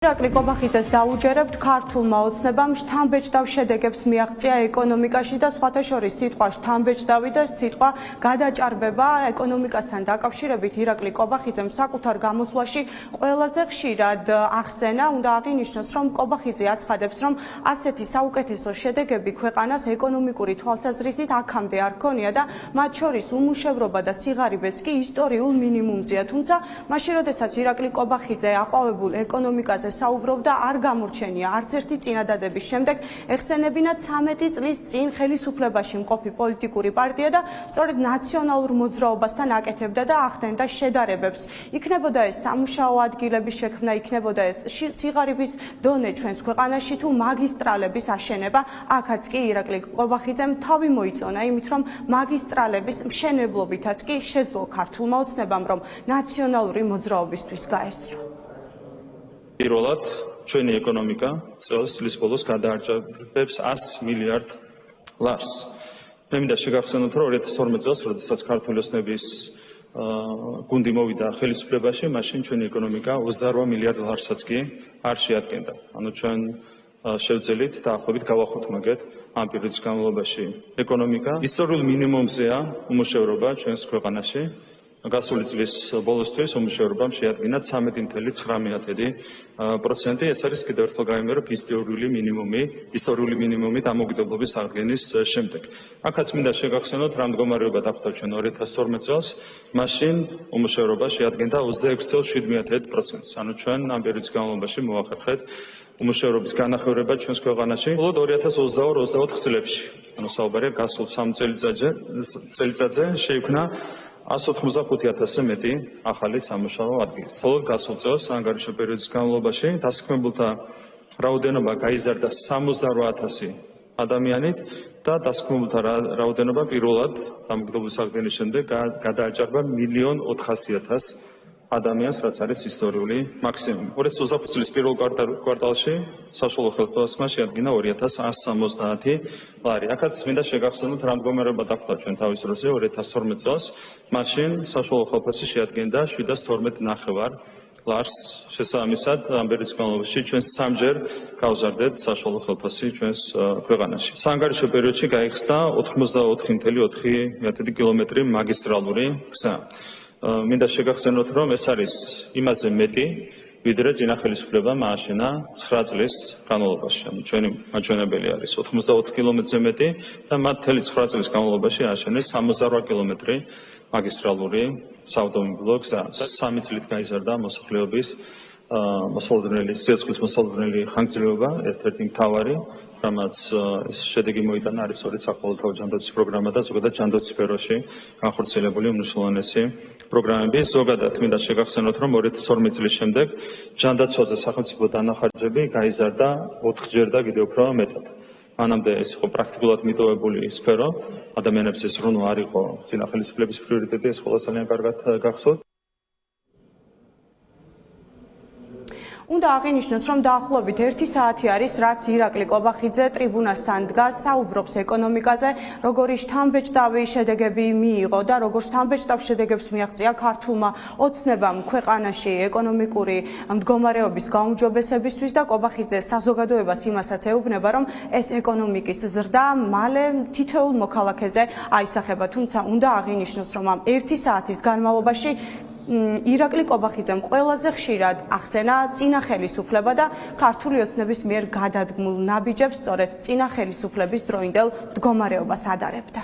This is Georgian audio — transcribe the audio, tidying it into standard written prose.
ირაკლი კობახიძეს დაუჯერებთ ქართულმა ოცნებამ შთამბეჭდავ შედეგებს მიაღწია ეკონომიკაში და სხვათა შორის სიტყვა შთამბეჭდავი და სიტყვა გადაჭარბება ეკონომიკასთან დაკავშირებით ირაკლი კობახიძემ საკუთარ გამოსვლაში ყველაზე ხშირად ახსენა. უნდა აღინიშნოს, რომ კობახიძე აცხადებს, რომ ასეთი საუკეთესო შედეგები ქვეყანას ეკონომიკური თვალსაზრისით აქამდე არ ჰქონია და მათ შორის უმუშევრობა და სიღარიბეც კი ისტორიულ მინიმუმზეა. თუმცა მაშინ, როდესაც ირაკლი კობახიძე აყვავებულ ეკონომიკაზე საუბრობდა, არ გამორჩენია არც ერთი წინადადების შემდეგ ეხსენებინა 13 წლის წინ ხელისუფლებაში მყოფი პოლიტიკური პარტია და სწორედ ნაციონალურ მოძრაობასთან აკეთებდა და ახდენდა შედარებებს. იქნებოდა ეს სამუშაო ადგილების შექმნა, იქნებოდა ეს სიღარიბის დონე ჩვენს ქვეყანაში თუ მაგისტრალების აშენება. აქაც კი ირაკლი კობახიძემ თავი მოიწონა იმით, რომ მაგისტრალების მშენებლობითაც კი შეძლო ქართულმა ოცნებამ, რომ ნაციონალური მოძრაობისთვის გაესწრო. პირველად, ჩვენი ეკონომიკა წელს წლის ბოლოს გადააჭარბებს 100 მილიარდ ლარს. მე მინდა შეგახსენოთ, რომ 2012 წელს, როდესაც ქართული ოცნების გუნდი მოვიდა ხელისუფლებაში, მაშინ ჩვენი ეკონომიკა 28 მილიარდ ლარსაც კი არ შეადგენდა. ანუ ჩვენ შევძელით დაახლოებით გავახოთმაგეთ ამ პერიოდის განმავლობაში ეკონომიკა. ისტორიულ მინიმუმზეა უმუშევრობა ჩვენს ქვეყანაში. გასული წლის ბოლოსთვის უმუშევრობამ შეადგინა 13.9%. ეს არის კიდევ ერთხელ გავიმეორებ ისტორიული მინიმუმი დამოუკიდებლობის აღდგენის შემდეგ. აქაც მინდა შეგახსენოთ, რა მდგომარეობა დახვდა ჩვენ 2012 წელს, მაშინ უმუშევრობა შეადგენდა 26.7%. ანუ ჩვენ ამ პერიოდის განმავლობაში მოახერხეთ უმუშევრობის განახევრება ჩვენს ქვეყანაში. მხოლოდ 2022-24 წლებში, ანუ საუბარია გასულ 3 წელიწადზე შეიქმნა 185,000-ზე მეტი ახალი სამუშაო ადგილი. მხოლოდ გასულ წელს ანგარიშო პერიოდის განმავლობაში დასაქმებულთა რაოდენობა გაიზარდა 68,000 ადამიანით და დასაქმებულთა რაოდენობა პირველად დამოუკიდებლობის აღდგენის შემდეგ გადააჭარბა 1,400,000 ადამიანს, რაც არის ისტორიული მაქსიმუმი. 2020 წლის პირველ კვარტალში საშუალო ხელფასმა შეადგინა 2,170 ლარი. აქაც მინდა შეგახსენოთ, რა მდგომარეობა დახვდა ჩვენ თავის დროზე 2012 წელს, მაშინ საშუალო ხელფასი შეადგენდა 712,5 ლარს. შესაბამისად, ამ პერიოდის განმავლობაში ჩვენ 3-ჯერ გავზარდეთ საშუალო ხელფასი ჩვენს ქვეყანაში. საანგარიშო პერიოდში გაიხსნა 84.4 კილომეტრი მაგისტრალური გზა. მინდა შეგახსენოთ, რომ ეს არის იმაზე მეტი, ვიდრე წინა ხელისუფლებამ ააშენა 9 წლის განმავლობაში. ჩვენი მაჩვენებელი არის 84 კილომეტრზე მეტი და მათ მთელი 9 წლის განმავლობაში ააშენეს 68 კილომეტრი მაგისტრალური საავტომობილო გზა. 3 წლით გაიზარდა მოსახლეობის სიცოცხლის მოსალოდნელი ხანგრძლივობა, ერთ-ერთი მთავარი, რამაც ეს შედეგი მოიტანა, არის სწორედ საყოველთაო ჯანდაცვის პროგრამა და ზოგადად ჯანდაცვის სფეროში განხორციელებული უმნიშვნელოვანესი პროგრამები. ზოგადად მინდა შეგახსენოთ, რომ 2012 წლის შემდეგ ჯანდაცვაზე სახელმწიფო დანახარჯები გაიზარდა 4-ჯერ და კიდევ უფრო მეტად. მანამდე ეს იყო პრაქტიკულად მიტოვებული სფერო, ადამიანებს ეს ზრუნვა არ იყო წინა ხელისუფლების პრიორიტეტი, ეს ყველა ძალიან კარგად გახსოვთ. უნდა აღინიშნოს, რომ დაახლოებით 1 საათი არის, რაც ირაკლი კობახიძე ტრიბუნასთან დგას, საუბრობს ეკონომიკაზე, როგორი შთამბეჭდავი შედეგები მიიღო და როგორ შთამბეჭდავ შედეგებს მიაღწია ქართულმა ოცნებამ ქვეყანაში ეკონომიკური მდგომარეობის გაუმჯობესებისთვის და კობახიძე საზოგადოებას იმასაც ეუბნება, რომ ეს ეკონომიკის ზრდა მალე თითოეულ მოქალაქეზე აისახება. თუმცა უნდა აღინიშნოს, რომ ამ 1 საათის განმავლობაში ირაკლი კობახიძემ ყველაზე ხშირად ახსენა წინა ხელისუფლება და ქართული ოცნების მიერ გადადგმულ ნაბიჯებს სწორედ წინა ხელისუფლების დროინდელ მდგომარეობას ადარებდა.